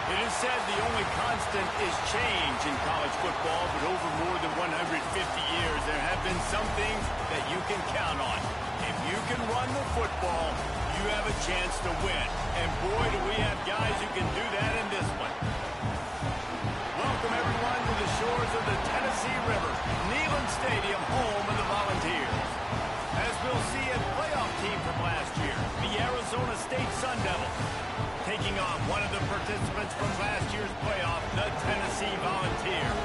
It is said the only constant is change in college football, but over more than 150 years, there have been some things that you can count on. If you can run the football, you have a chance to win. And boy, do we have guys who can do that in this one. Welcome, everyone, to the shores of the Tennessee River, Neyland Stadium, home of the Volunteers. As we'll see, a playoff team from last year, the Arizona State Sun Devils, taking on one of the participants from last year's playoff, the Tennessee Volunteers.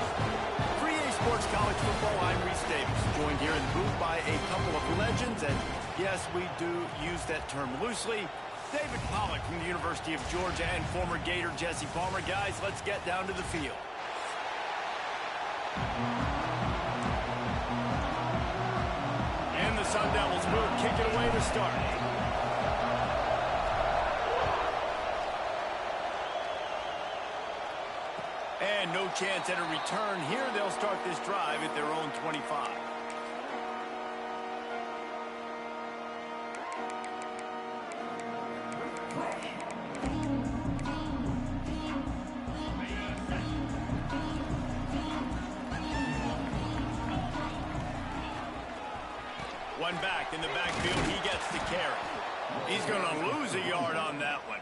For EA Sports College Football, I'm Reese Davis, joined here in the booth by a couple of legends, and yes, we do use that term loosely. David Pollack from the University of Georgia and former Gator Jesse Palmer. Guys, let's get down to the field. And the Sun Devils will kick it away to start. And no chance at a return here. They'll start this drive at their own 25. One back in the backfield. He gets the carry. He's going to lose a yard on that one.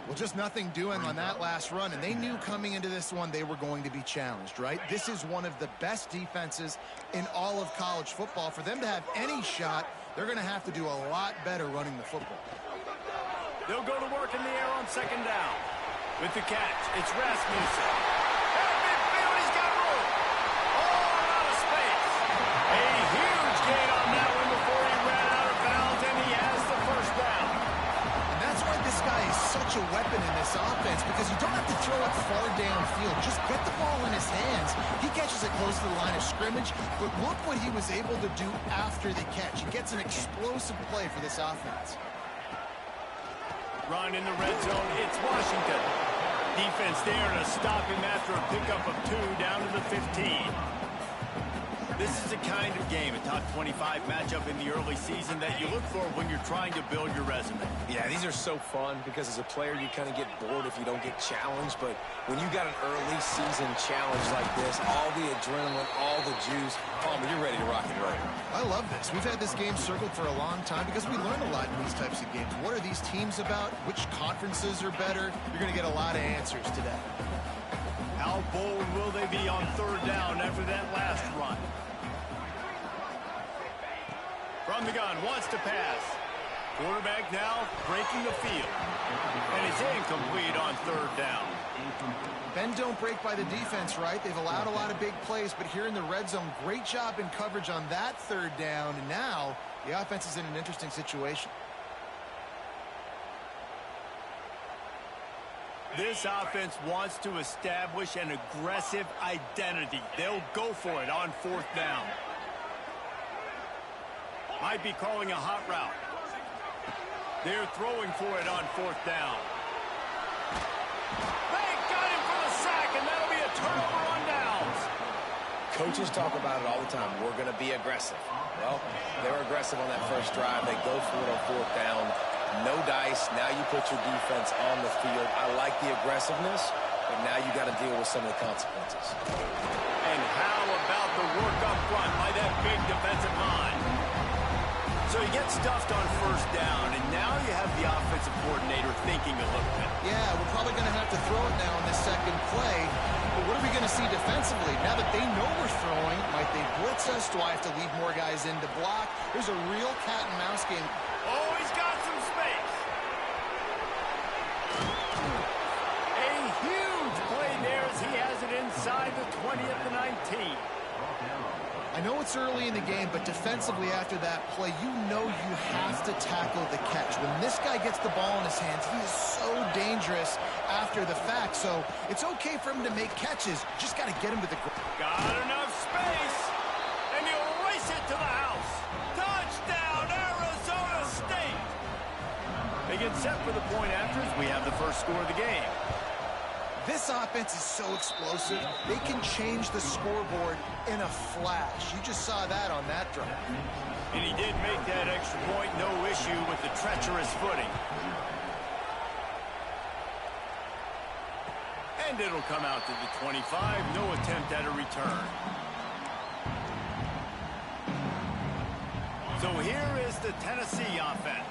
Well, just nothing doing on that last run, and they knew coming into this one they were going to be challenged, right? This is one of the best defenses in all of college football. For them to have any shot, they're going to have to do a lot better running the football. They'll go to work in the air on second down. With the catch, it's Rasmussen. Midfield, he's got room. All out of space. A huge gain on that one before he ran out of bounds, and he has the first down. And that's why this guy is such a weapon in this offense, because you don't have to throw it far downfield. Just get the ball in his hands. He catches it close to the line of scrimmage, but look what he was able to do after the catch. He gets an explosive play for this offense. Run in the red zone, it's Washington. Defense there to stop him after a pickup of 2 down to the 15. This is the kind of game, a top 25 matchup in the early season, that you look for when you're trying to build your resume. Yeah, these are so fun because as a player you kind of get bored if you don't get challenged, but when you got an early season challenge like this, all the adrenaline, all the juice, Palmer, you're ready to rock and roll. I love this. We've had this game circled for a long time because we learn a lot in these types of games. What are these teams about? Which conferences are better? You're going to get a lot of answers today. How bold will they be on third down after that last run? From the gun, wants to pass. Quarterback now breaking the field. And it's incomplete on third down. Bend don't break by the defense, right? They've allowed a lot of big plays, but here in the red zone, great job in coverage on that third down. And now the offense is in an interesting situation. This offense wants to establish an aggressive identity. They'll go for it on fourth down. Might be calling a hot route. They're throwing for it on fourth down. They got him for the sack, and that'll be a turnover on downs. Coaches talk about it all the time. We're going to be aggressive. Well, they're aggressive on that first drive. They go for it on fourth down. No dice. Now you put your defense on the field. I like the aggressiveness, but now you got to deal with some of the consequences. And how about the work up front by that big defensive line? So he gets stuffed on first down, and now you have the offensive coordinator thinking a little bit. Yeah, we're probably going to have to throw it now on this second play. But what are we going to see defensively? Now that they know we're throwing, might they blitz us? Do I have to leave more guys in to block? There's a real cat and mouse game. Oh, he's got some space. A huge play there as he has it inside the 20 at the 19. I know it's early in the game, but defensively after that play, you know you have to tackle the catch. When this guy gets the ball in his hands, he is so dangerous after the fact. So it's okay for him to make catches. Just got to get him to the ground. Got enough space, and he'll race it to the house. Touchdown, Arizona State. They get set for the point after as we have the first score of the game. This offense is so explosive, they can change the scoreboard in a flash. You just saw that on that drive. And he did make that extra point, no issue with the treacherous footing. And it'll come out to the 25. No attempt at a return. So here is the Tennessee offense.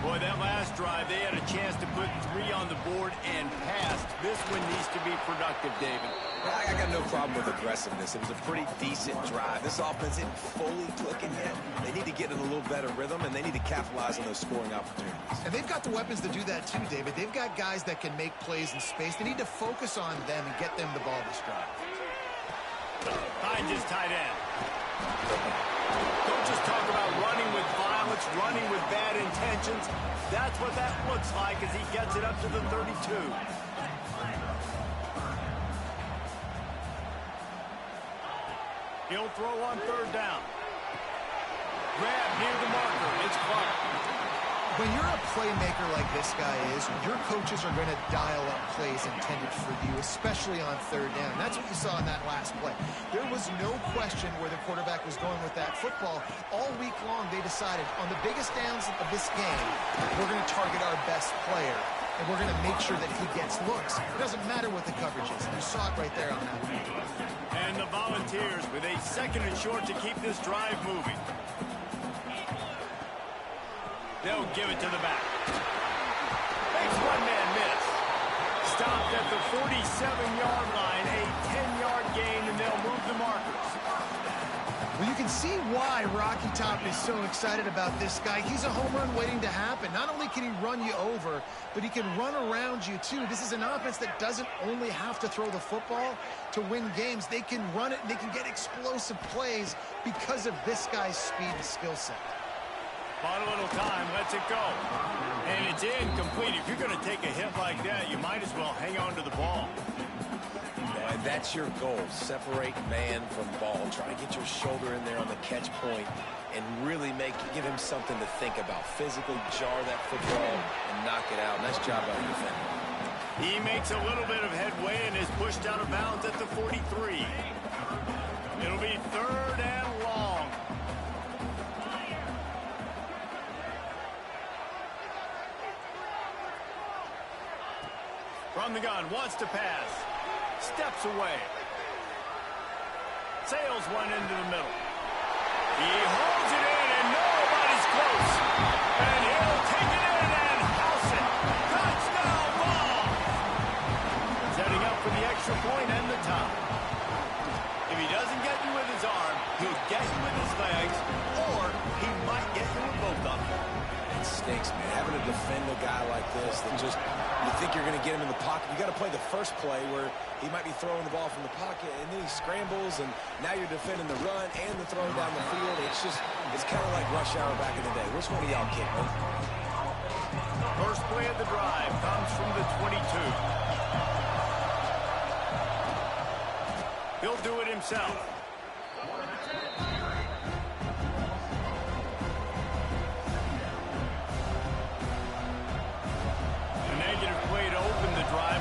Boy, that last drive, they had a chance to put 3 on the board and passed. This one needs to be productive, David. I got no problem with aggressiveness. It was a pretty decent drive. This offense isn't fully clicking yet. They need to get in a little better rhythm, and they need to capitalize on those scoring opportunities. And they've got the weapons to do that too, David. They've got guys that can make plays in space. They need to focus on them and get them the ball this drive. Finds his tight end. Don't just talk about running with violence, running with bad intentions. That's what that looks like as he gets it up to the 32. He'll throw on 3rd down. Grab near the marker. It's Clark. When you're a playmaker like this guy is, your coaches are going to dial up plays intended for you, especially on 3rd down. That's what you saw in that last play. There was no question where the quarterback was going with that football. All week long, they decided on the biggest downs of this game, we're going to target our best player, and we're going to make sure that he gets looks. It doesn't matter what the coverage is. You saw it right there on that one. And the Volunteers with a 2nd and short to keep this drive moving. They'll give it to the back. Makes one man miss. Stopped at the 47-yard line, a 10-yard gain, and they'll move the markers. Well, you can see why Rocky Top is so excited about this guy. He's a home run waiting to happen. Not only can he run you over, but he can run around you, too. This is an offense that doesn't only have to throw the football to win games. They can run it, and they can get explosive plays because of this guy's speed and skill set. Bought a little time, lets it go. And it's incomplete. If you're going to take a hit like that, you might as well hang on to the ball. And that's your goal. Separate man from ball. Try to get your shoulder in there on the catch point and really give him something to think about. Physically jar that football and knock it out. Nice job by the defender. He makes a little bit of headway and is pushed out of bounds at the 43. It'll be 3rd and long. From the gun, wants to pass. Steps away. Sails one into the middle. He holds it in, and nobody's close. And he'll take it in and house it. Touchdown ball. Setting up for the extra point and the tie. If he doesn't get you with his arm, he'll get you with his legs, or he might get you with both of them. It stinks, man. Having to defend a guy like this that just, you think you're going to get him in the pocket. You got to play the first play where he might be throwing the ball from the pocket, and then he scrambles, and now you're defending the run and the throw down the field. It's kind of like rush hour back in the day. Which one of y'all kick, man? First play of the drive comes from the 22. He'll do it himself.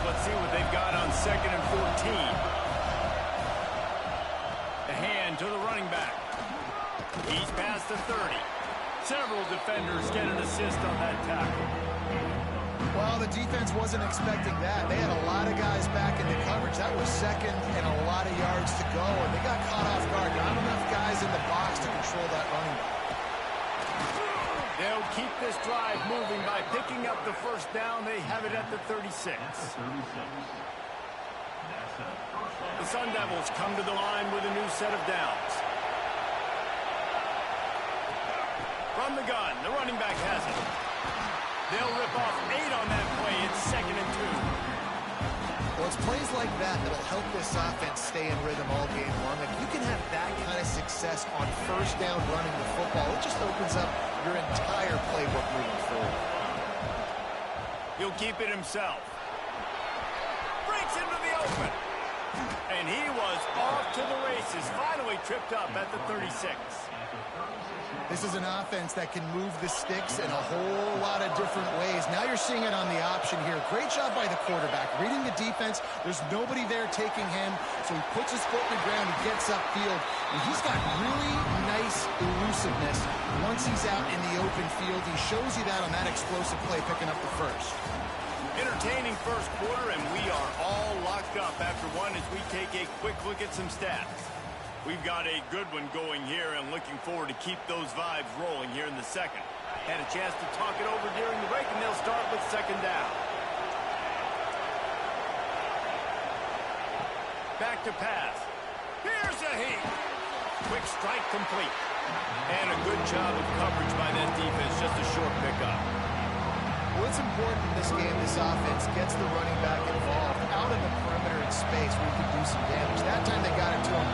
Let's see what they've got on 2nd and 14. The hand to the running back. He's past the 30. Several defenders get an assist on that tackle. Well, the defense wasn't expecting that. They had a lot of guys back in the coverage. That was 2nd and a lot of yards to go, and they got caught off guard. Not enough guys in the box to control that running back. They'll keep this drive moving by picking up the 1st down. They have it at the 36. The Sun Devils come to the line with a new set of downs. From the gun, the running back has it. They'll rip off 8 on that play. It's 2nd and 2. Well, it's plays like that that'll help this offense stay in rhythm all game long. If you can have that kind of success on 1st down running the football, it just opens up your entire playbook moving forward. He'll keep it himself. Breaks into the open. And he was off to the races. Finally tripped up at the 36. This is an offense that can move the sticks in a whole lot of different ways. Now you're seeing it on the option here. Great job by the quarterback. Reading the defense. There's nobody there taking him. So he puts his foot in the ground. He gets upfield. And he's got really nice elusiveness once he's out in the open field. He shows you that on that explosive play, picking up the 1st. Entertaining first quarter, and we are all locked up after one as we take a quick look at some stats. We've got a good one going here, and looking forward to keep those vibes rolling here in the second. Had a chance to talk it over during the break, and they'll start with second down. Back to pass. Here's a heat. Quick strike complete. And a good job of coverage by that defense. Just a short pickup. Well, it's important in this game, this offense gets the running back involved out in the perimeter in space where he can do some damage. That time they got it to him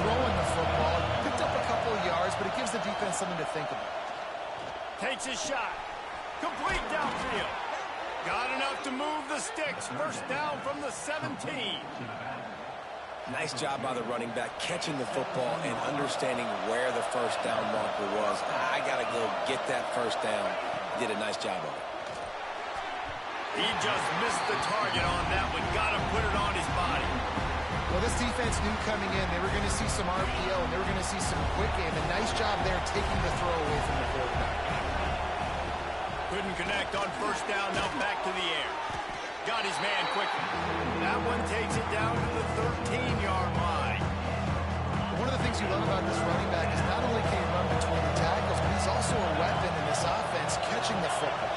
throwing the football. Picked up a couple of yards, but it gives the defense something to think about. Takes his shot. Complete downfield. Got enough to move the sticks. First down from the 17. Nice job by the running back catching the football and understanding where the first down marker was. I got to go get that first down. He did a nice job of it. He just missed the target on that one. Got to put it on his body. Well, this defense knew coming in they were going to see some RPO and they were going to see some quick game. A nice job there taking the throw away from the quarterback. Couldn't connect on first down. Now back to the air. Got his man quickly. That one takes it down to the 13-yard line. One of the things you love about this running back is not only can he run between the tackles, but he's also a weapon in this offense catching the football.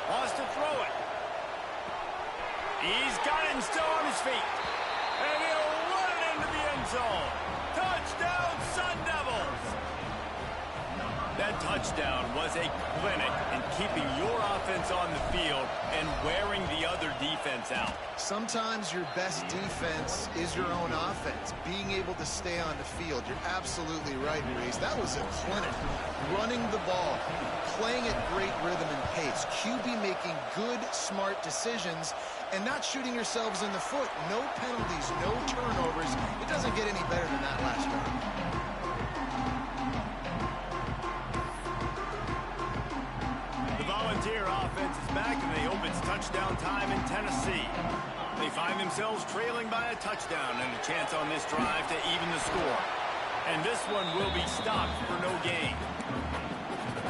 Wants to throw it. He's got it and still on his feet. And he'll run it into the end zone. Touchdown, Sun Devils! That touchdown was a clinic in keeping your offense on the field and wearing the other defense out. Sometimes your best defense is your own offense, being able to stay on the field. You're absolutely right, Reese. That was a clinic. Running the ball, playing at great rhythm and pace. QB making good, smart decisions and not shooting yourselves in the foot. No penalties, no turnovers. It doesn't get any better than that last drive. Volunteer offense is back, and they hope it's touchdown time in Tennessee. They find themselves trailing by a touchdown and a chance on this drive to even the score. And this one will be stopped for no gain.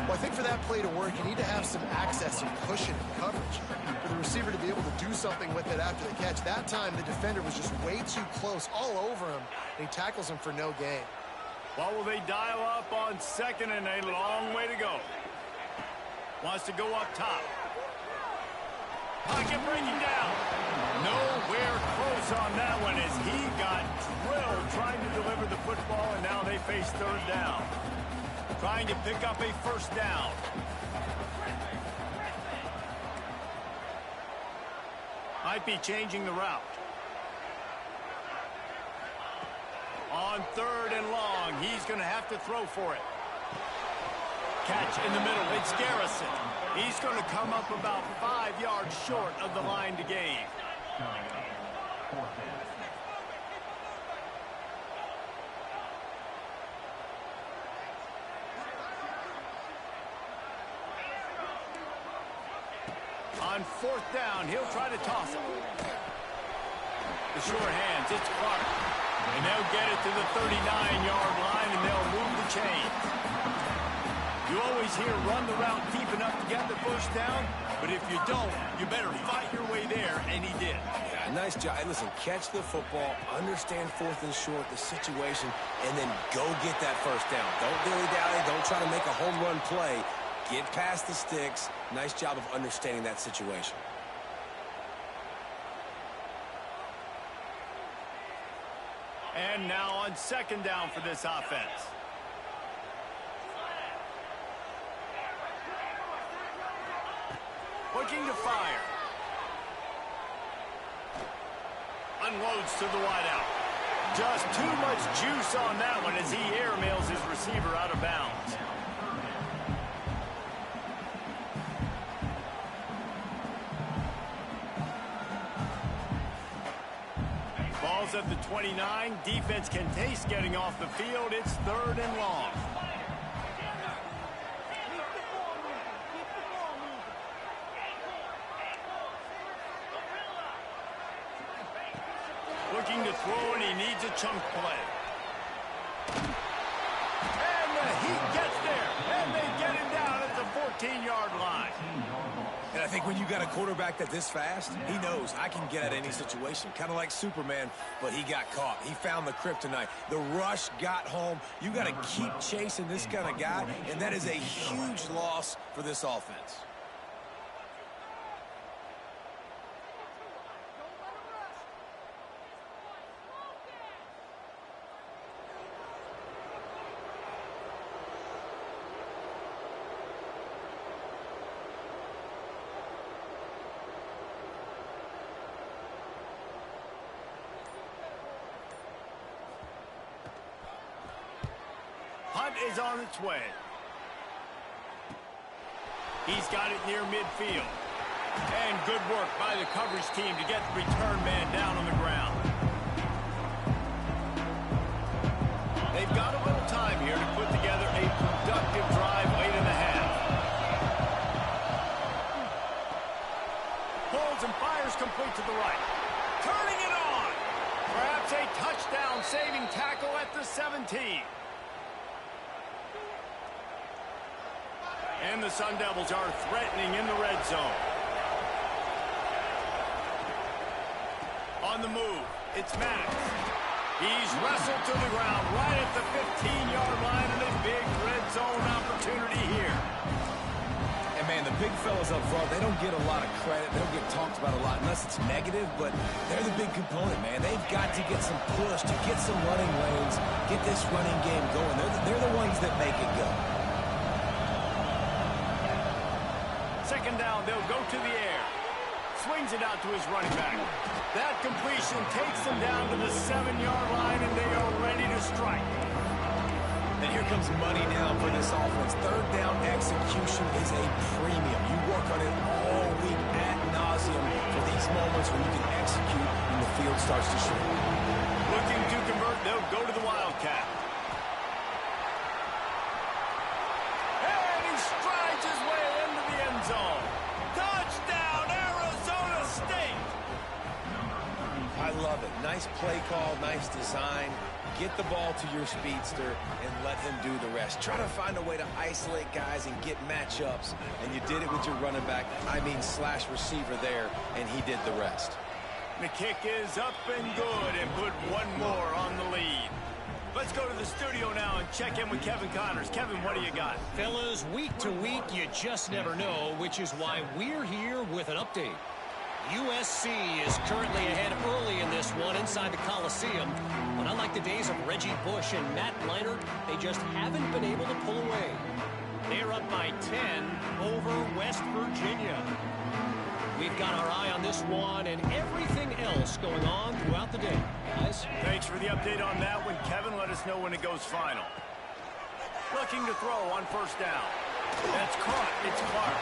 Well, I think for that play to work, you need to have some access and cushion and coverage. For the receiver to be able to do something with it after the catch. That time, the defender was just way too close, all over him, and he tackles him for no gain. Well, will they dial up on second and a long way to go? Wants to go up top. Pocket bringing down. Nowhere close on that one as he got drilled trying to deliver the football, and now they face third down. Trying to pick up a first down. Might be changing the route. On third and long, he's going to have to throw for it. Catch in the middle. It's Garrison. He's going to come up about 5 yards short of the line to gain. On fourth down, he'll try to toss it. The short hands, it's Clark. And they'll get it to the 39-yard line, and they'll move the chains. You always hear run the route deep enough to get the first down, but if you don't, you better fight your way there, and he did. Yeah, nice job. And listen, catch the football, understand fourth and short, the situation, and then go get that first down. Don't dilly-dally. Don't try to make a home run play. Get past the sticks. Nice job of understanding that situation. And now on second down for this offense. Looking to fire. Unloads to the wideout. Just too much juice on that one as he airmails his receiver out of bounds. Ball's at the 29. Defense can taste getting off the field. It's third and long. Looking to throw, and he needs a chunk play. And the Heat gets there, and they get him down at the 14-yard line. And I think when you got a quarterback that's this fast, he knows I can get at any situation. Kind of like Superman, but he got caught. He found the kryptonite. The rush got home. You got to keep chasing this kind of guy, and that is a huge loss for this offense. Punt is on its way. He's got it near midfield. And good work by the coverage team to get the return man down on the ground. They've got a little time here to put together a productive drive late in the half. Pulls and fires complete to the right. Turning it on. Perhaps a touchdown-saving tackle at the 17. And the Sun Devils are threatening in the red zone. On the move, it's Maddox. He's wrestled to the ground right at the 15-yard line, and a big red zone opportunity here. And, man, the big fellas up front, they don't get a lot of credit. They don't get talked about a lot unless it's negative, but they're the big component, man. They've got to get some push, to get some running lanes, get this running game going. They're the ones that make it go. Second down, they'll go to the air. Swings it out to his running back. That completion takes them down to the 7-yard line, and they are ready to strike. And here comes money now for this offense. Third down execution is a premium. You work on it all week ad nauseum for these moments when you can execute and the field starts to shrink. Looking to convert, they'll go to the Wildcat. And he strides his way into the end zone. Touchdown, Arizona State! I love it. Nice play call, nice design. Get the ball to your speedster and let him do the rest. Try to find a way to isolate guys and get matchups, and you did it with your running back, slash receiver there, and he did the rest. The kick is up and good, and put one more on the lead. Let's go to the studio now and check in with Kevin Connors. Kevin, what do you got? Fellas, week to week, you just never know, which is why we're here with an update. USC is currently ahead early in this one inside the Coliseum, but unlike the days of Reggie Bush and Matt Leinart, they just haven't been able to pull away. They're up by 10 over West Virginia. We've got our eye on this one and everything else going on throughout the day. Guys? Thanks for the update on that one, Kevin. Let us know when it goes final. Looking to throw on first down. That's caught. It's Clark.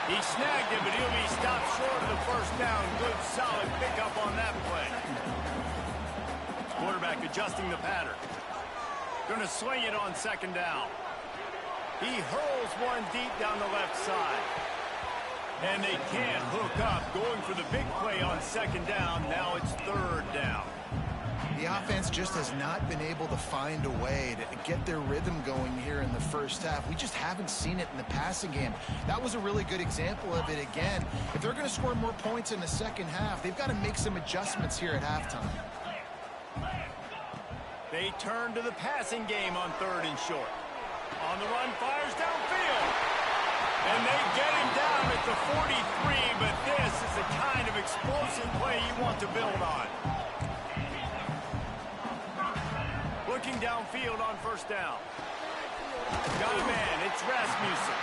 He snagged it, but he'll be stopped short of the first down. Good, solid pickup on that play. Quarterback adjusting the pattern. Going to swing it on second down. He hurls one deep down the left side. And they can't hook up. Going for the big play on second down. Now it's third down. The offense just has not been able to find a way to get their rhythm going here in the first half. We just haven't seen it in the passing game. That was a really good example of it again. If they're going to score more points in the second half, they've got to make some adjustments here at halftime. They turn to the passing game on third and short. On the run, fires downfield. And they get him down at the 43, but this is the kind of explosive play you want to build on. Looking downfield on first down. Got a man, it's Rasmussen.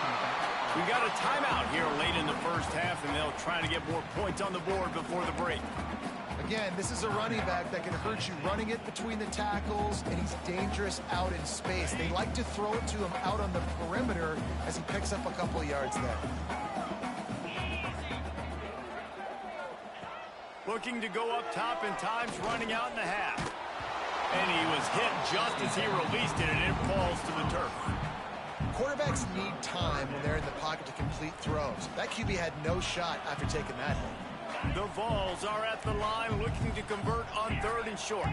We got a timeout here late in the first half, and they'll try to get more points on the board before the break. Again, this is a running back that can hurt you running it between the tackles, and he's dangerous out in space. They like to throw it to him out on the perimeter as he picks up a couple of yards there. Looking to go up top, and time's running out in the half. And he was hit just as he released it, and it falls to the turf. Quarterbacks need time when they're in the pocket to complete throws. That QB had no shot after taking that hit. The Vols are at the line looking to convert on third and short.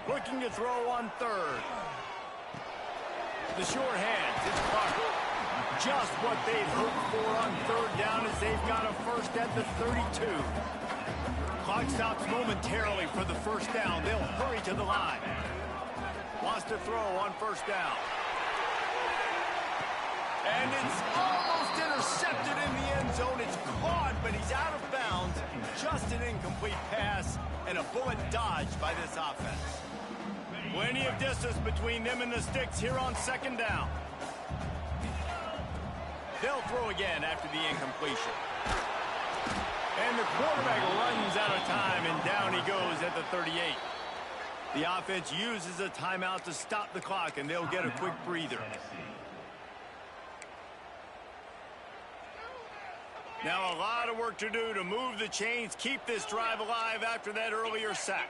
Looking to throw on third. The short hands, it's Clark. just what they'd hoped for on third down as they've got a first at the 32. Clock stops momentarily for the first down. They'll hurry to the line. Wants to throw on first down. And it's almost intercepted in the end zone. It's caught, but he's out of bounds. Just an incomplete pass and a bullet dodged by this offense. Plenty of distance between them and the sticks here on second down. They'll throw again after the incompletion. And the quarterback runs out of time, and down he goes at the 38. The offense uses a timeout to stop the clock, and they'll get a quick breather. Now a lot of work to do to move the chains, keep this drive alive after that earlier sack.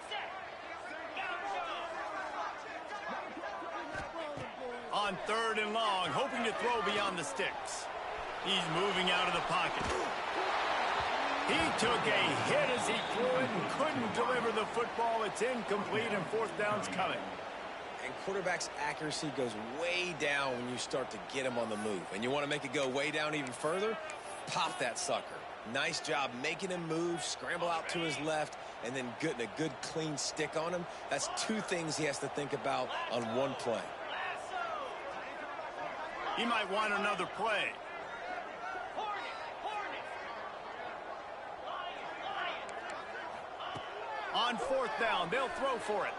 On third and long, hoping to throw beyond the sticks. He's moving out of the pocket. He took a hit as he threw it and couldn't deliver the football. It's incomplete and fourth down's coming. And quarterback's accuracy goes way down when you start to get him on the move. And you want to make it go way down even further? Pop that sucker. Nice job making him move, scramble out to his left, and then getting a good clean stick on him. That's two things he has to think about on one play. He might want another play. On fourth down, they'll throw for it.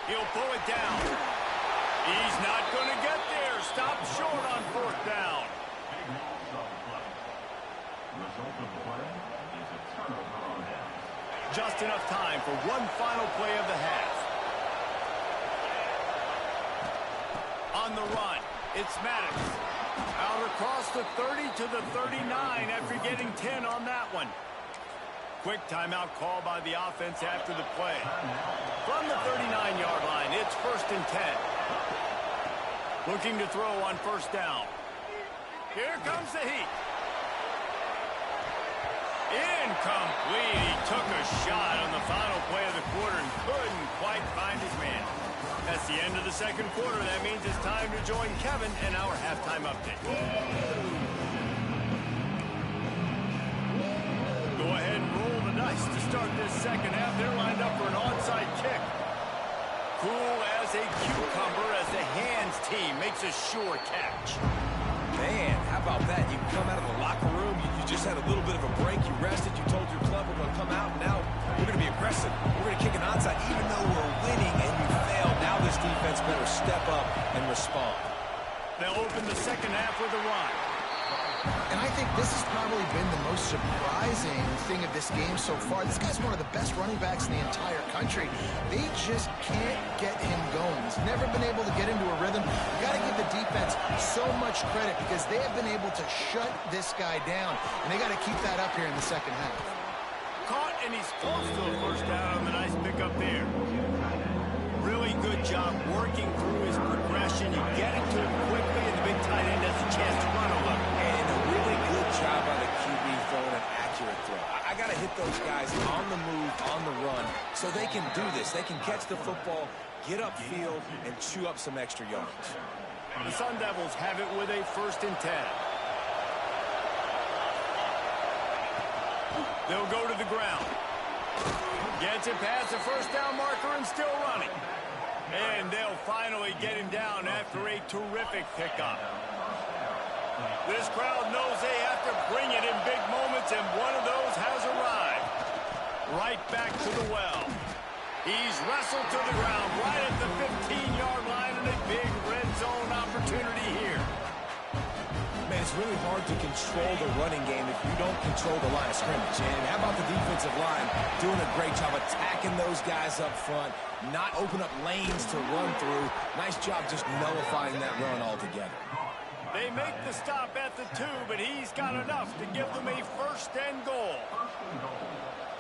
He'll pull it down. He's not going to get there. Stop short on fourth down. Just enough time for one final play of the half. On the run, it's Maddox. Out across the 30 to the 39 after getting 10 on that one. Quick timeout call by the offense after the play. From the 39-yard line, it's first and 10. Looking to throw on first down. Here comes the heat. Incomplete. He took a shot on the final play of the quarter and couldn't quite find his man. That's the end of the second quarter. That means it's time to join Kevin and our halftime update. Go ahead and roll the dice to start this second half. They're lined up for an onside kick. Cool as a cucumber as the hands team makes a sure catch. Man, how about that? You come out of the locker room, you just had a little bit of a break, you rested, you told your club we're going to come out, and now we're going to be aggressive. We're going to kick an onside even though we're winning and you failed. Now this defense better step up and respond. They'll open the second half with a run. And I think this has probably been the most surprising thing of this game so far. This guy's one of the best running backs in the entire country. They just can't get him going. He's never been able to get into a rhythm. You got to give the defense so much credit because they have been able to shut this guy down, and they got to keep that up here in the second half. Caught, and he's close to a first down on the nice pickup there. Really good job working through his progression. You get it to him quickly, and the big tight end has a chance to run a little. And a really good job by the QB throwing an accurate throw. I got to hit those guys on the move, on the run, so they can do this. They can catch the football, get upfield, and chew up some extra yards. The Sun Devils have it with a first and 10. They'll go to the ground. Gets it past the first down marker and still running. And they'll finally get him down after a terrific pickup. This crowd knows they have to bring it in big moments, and one of those has arrived. Right back to the well. He's wrestled to the ground right at the 15-yard line, and a big red zone opportunity here. Man, it's really hard to control the running game if you don't control the line of scrimmage. And how about the defensive line doing a great job attacking those guys up front, not open up lanes to run through. Nice job just nullifying that run altogether. They make the stop at the 2, but he's got enough to give them a first and goal.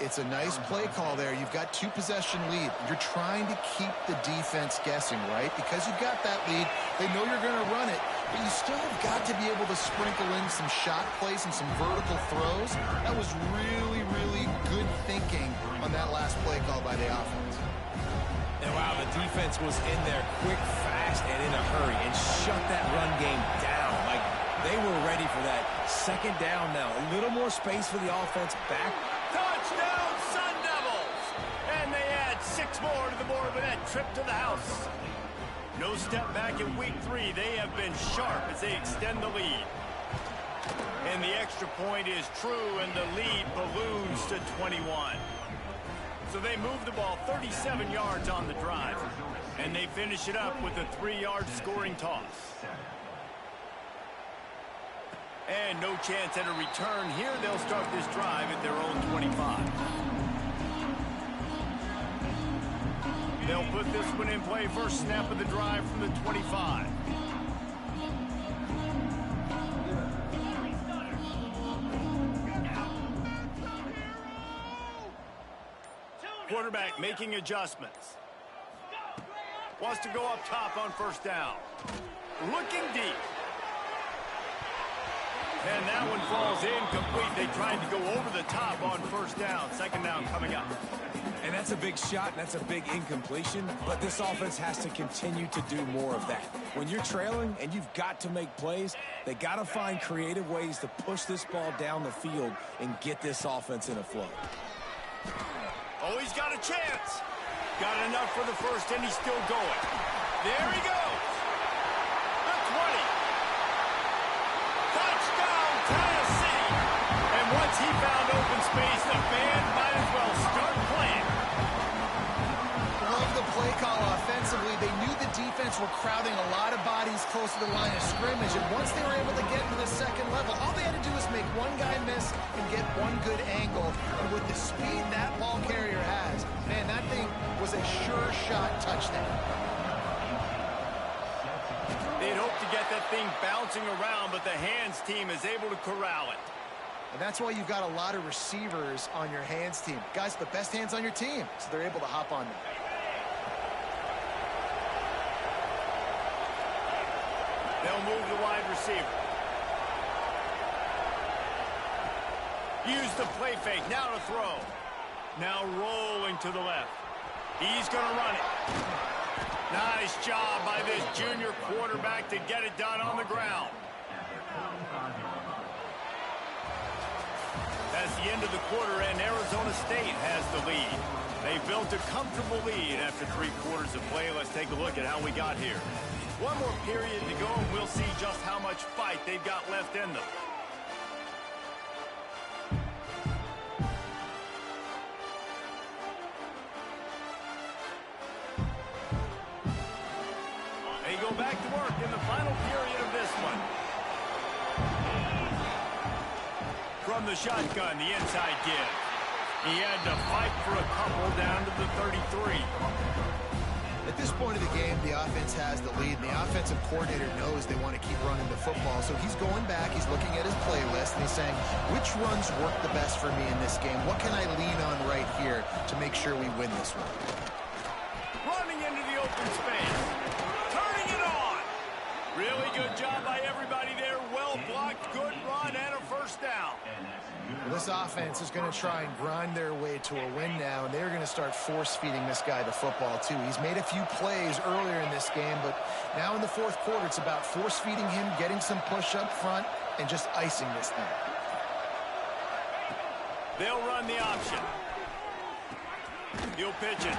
It's a nice play call there. You've got 2-possession lead. You're trying to keep the defense guessing, right? Because you've got that lead. They know you're going to run it. but you still have got to be able to sprinkle in some shot plays and some vertical throws. That was really, really good thinking on that last play call by the offense. And wow, the defense was in there quick, fast, and in a hurry and shut that run game down. Like, they were ready for that. Second down now. A little more space for the offense back. Touchdown, Sun Devils! And they add 6 more to the board with that trip to the house. No step back in week 3. They have been sharp as they extend the lead. And the extra point is true, and the lead balloons to 21. So they move the ball 37 yards on the drive, and they finish it up with a 3-yard scoring toss. And no chance at a return here. They'll start this drive at their own 25. They'll put this one in play. First snap of the drive from the 25. Quarterback making adjustments. Wants to go up top on first down. Looking deep. And that one falls incomplete. They tried to go over the top on first down. Second down coming up. And that's a big shot, and that's a big incompletion. But this offense has to continue to do more of that. When you're trailing and you've got to make plays, they got to find creative ways to push this ball down the field and get this offense in a flow. Oh, he's got a chance. Got enough for the first, and he's still going. There he goes. The 20. Touchdown, Tennessee. And once he found open space, the band might as well start playing. Love the play call offensively. They knew the defense were crowding a lot of bodies close to the line of scrimmage, and once they were able to get to the second level, all they had to do was make one guy miss and get one good angle. And with the speed that ball carrier has, man, that thing was a sure shot touchdown. They'd hoped to get that thing bouncing around, but the hands team is able to corral it. And that's why you've got a lot of receivers on your hands team. Guys, the best hands on your team, so they're able to hop on them. They'll move the wide receiver. Use the play fake. Now to throw. Now rolling to the left. He's going to run it. Nice job by this junior quarterback to get it done on the ground. That's the end of the quarter, and Arizona State has the lead. They built a comfortable lead after 3 quarters of play. Let's take a look at how we got here. One more period to go, and we'll see just how much fight they've got left in them. They go back to work in the final period of this one. From the shotgun, the inside give. He had to fight for a couple down to the 33. At this point of the game, the offense has the lead, and the offensive coordinator knows they want to keep running the football. So he's going back, he's looking at his playlist, and he's saying, which runs work the best for me in this game? What can I lean on right here to make sure we win this one? Running into the open space. Turning it on. Really good job by everybody there. Well blocked, good run, and a first down. Well, this offense is going to try and grind their way to a win now, and they're going to start force-feeding this guy the football, too. He's made a few plays earlier in this game, but now in the fourth quarter, it's about force-feeding him, getting some push up front, and just icing this thing. They'll run the option. He'll pitch it.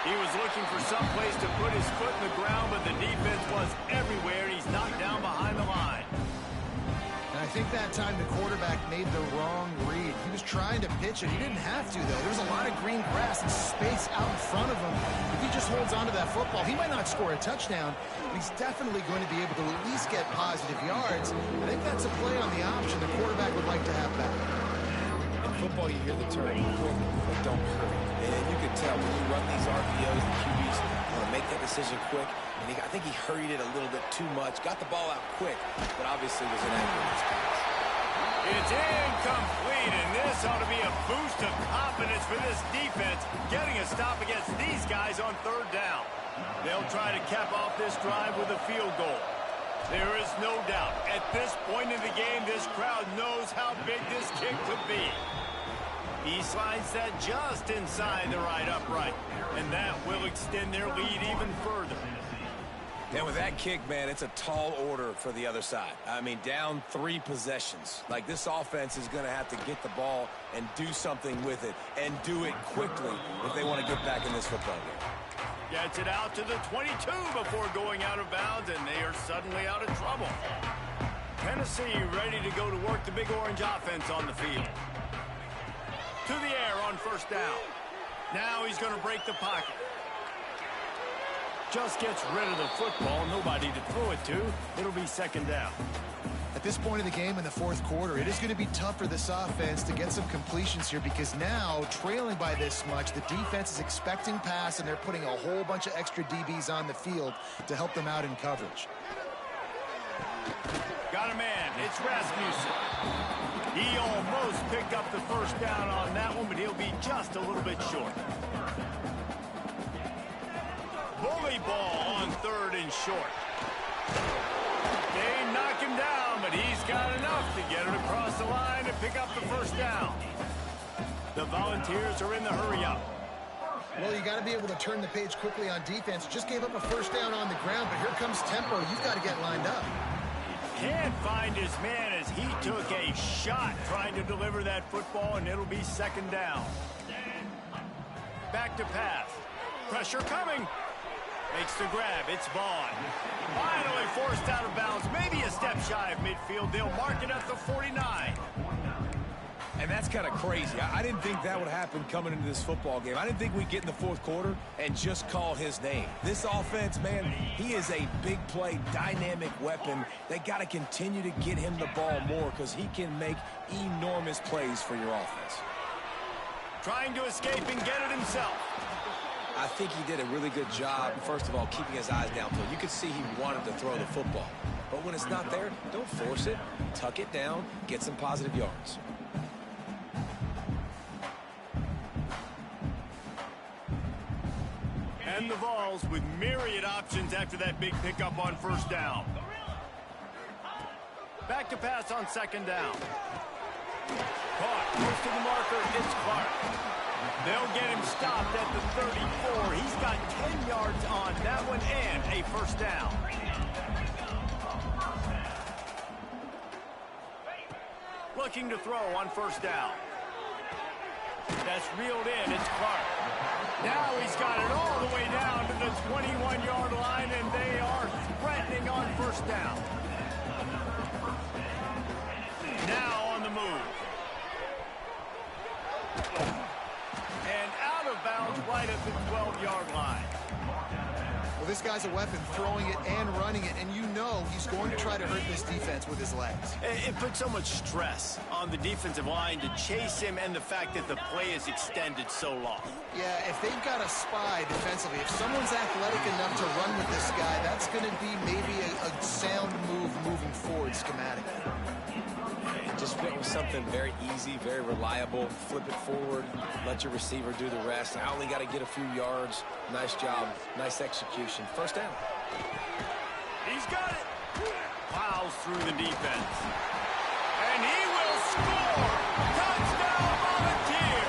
He was looking for some place to put his foot in the ground, but the defense was everywhere, and he's knocked down behind the line. And I think that time the quarterback made the wrong read. He was trying to pitch it. He didn't have to, though. There was a lot of green grass and space out in front of him. If he just holds onto that football, he might not score a touchdown, but he's definitely going to be able to at least get positive yards. I think that's a play on the option the quarterback would like to have back. In football, you hear the term quick, but don't hurry. And you can tell when you run these RPOs, the QBs want to make that decision quick. And I think he hurried it a little bit too much. Got the ball out quick, but obviously was inaccurate in his pass. It's incomplete, and this ought to be a boost of confidence for this defense, getting a stop against these guys on third down. They'll try to cap off this drive with a field goal. There is no doubt. At this point in the game, this crowd knows how big this kick could be. He slides that just inside the right upright, and that will extend their lead even further. And with that kick, man, it's a tall order for the other side. I mean, down 3 possessions. Like, this offense is going to have to get the ball and do something with it, and do it quickly if they want to get back in this football game. Gets it out to the 22 before going out of bounds, and they are suddenly out of trouble. Tennessee ready to go to work the Big Orange offense on the field. To the air on first down. Now he's going to break the pocket. Just gets rid of the football. Nobody to throw it to. It'll be second down. At this point in the game in the fourth quarter, it is going to be tough for this offense to get some completions here because now, trailing by this much, the defense is expecting pass, and they're putting a whole bunch of extra DBs on the field to help them out in coverage. Got a man. It's Rasmussen. He almost picked up the first down on that one, but he'll be just a little bit short. Bully ball on third and short. They knock him down, but he's got enough to get it across the line and pick up the first down. The Volunteers are in the hurry-up. Well, you got to be able to turn the page quickly on defense. Just gave up a first down on the ground, but here comes tempo. You've got to get lined up. Can't find his man as he took a shot trying to deliver that football, and it'll be second down. Back to pass. Pressure coming. Makes the grab. It's Vaughn. Finally forced out of bounds. Maybe a step shy of midfield. They'll mark it at the 49. And that's kind of crazy. I didn't think that would happen coming into this football game. I didn't think we'd get in the fourth quarter and just call his name. This offense, man, he is a big play, dynamic weapon. They got to continue to get him the ball more because he can make enormous plays for your offense. Trying to escape and get it himself. I think he did a really good job, first of all, keeping his eyes downfield. You could see he wanted to throw the football. But when it's not there, don't force it. Tuck it down, get some positive yards. And the Vols with myriad options after that big pickup on first down. Back to pass on second down. Caught, close to the marker, it's Clark. They'll get him stopped at the 34. He's got 10 yards on that one and a first down. Looking to throw on first down. That's reeled in. It's Clark. Now he's got it all the way down to the 21-yard line, and they are threatening on first down. Now on the move. And out of bounds right at the 12-yard line. Well, this guy's a weapon, throwing it and running it, and you know he's going to try to hurt this defense with his legs. It puts so much stress on the defensive line to chase him and the fact that the play is extended so long. Yeah, if they've got a spy defensively, if someone's athletic enough to run with this guy, that's going to be maybe a sound move moving forward schematically. Just went with something very easy, very reliable. Flip it forward, let your receiver do the rest. I only got to get a few yards. Nice job, nice execution. First down. He's got it. Plows through the defense. And he will score. Touchdown, Volunteer.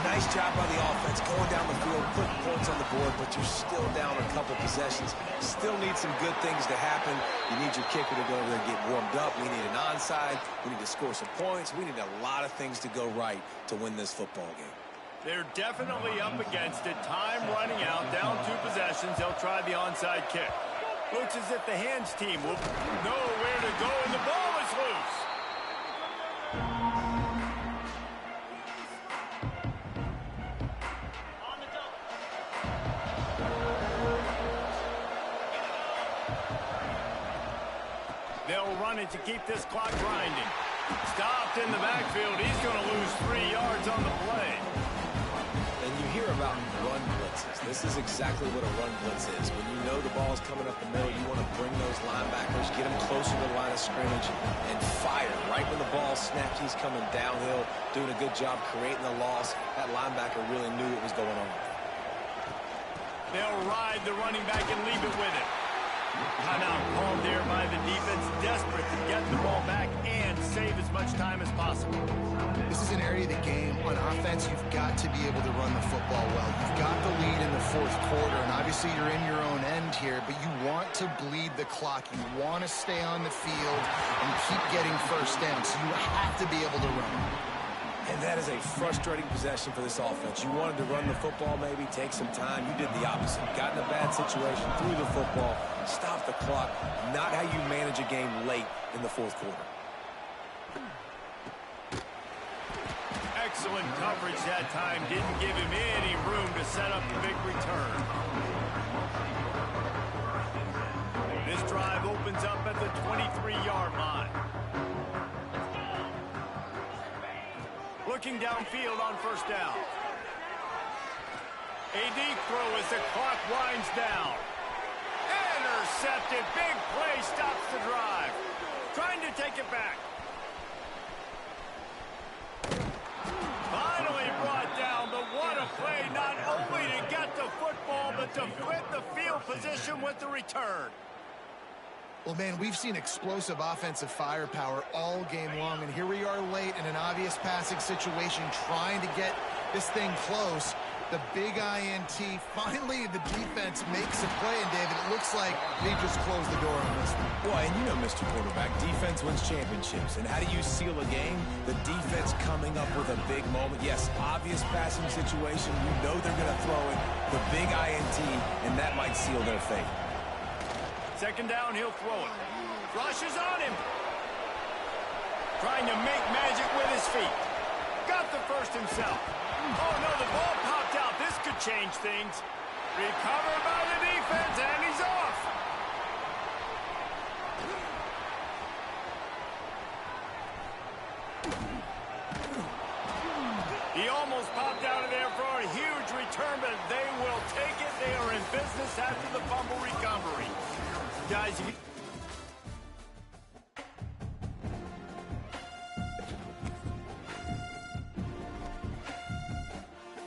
Nice job by the offense, going down the field, putting points on the board, but you're still down a couple possessions. Still need some good things to happen. You need your kicker to go over there and get warmed up. We need an onside. We need to score some points. We need a lot of things to go right to win this football game. They're definitely up against it. Time running out, down 2 possessions. They'll try the onside kick. Looks as if the hands team will know where to go, and the ball is loose. They'll run it to keep this clock grinding. Stopped in the backfield. He's going to lose 3 yards on the play. And you hear about run blitzes. This is exactly what a run blitz is. When you know the ball is coming up the middle, you want to bring those linebackers, get them closer to the line of scrimmage, and fire. Right when the ball snapped, he's coming downhill, doing a good job creating the loss. That linebacker really knew what was going on. They'll ride the running back and leave it with it. Timeout called there by the defense, desperate to get the ball back and save as much time as possible. This is an area of the game. On offense, you've got to be able to run the football well. You've got the lead in the fourth quarter, and obviously you're in your own end here, but you want to bleed the clock. You want to stay on the field and keep getting first down, so you have to be able to run. And that is a frustrating possession for this offense. You wanted to run the football, maybe take some time. You did the opposite. Got in a bad situation, threw the football, stopped the clock. Not how you manage a game late in the fourth quarter. Excellent coverage that time. Didn't give him any room to set up the big return. This drive opens up at the 23-yard line. Looking downfield on first down. A deep throw as the clock winds down. Intercepted. Big play stops the drive. Trying to take it back. Finally brought down, but what a play, not only to get the football, but to flip the field position with the return. Well, man, we've seen explosive offensive firepower all game long, and here we are late in an obvious passing situation trying to get this thing close. The big INT, finally the defense makes a play, and David, it looks like they just closed the door on this thing. Boy, and you know, Mr. Quarterback, defense wins championships. And how do you seal a game? The defense coming up with a big moment. Yes, obvious passing situation. You know they're going to throw it. The big INT, and that might seal their fate. Second down, he'll throw it. Rushes on him. Trying to make magic with his feet. Got the first himself. Oh, no, the ball popped out. This could change things. Recovered by the defense, and he's off. He almost popped out of there for a huge return, but they will take it. They are in business after the fumble recovery. Guys,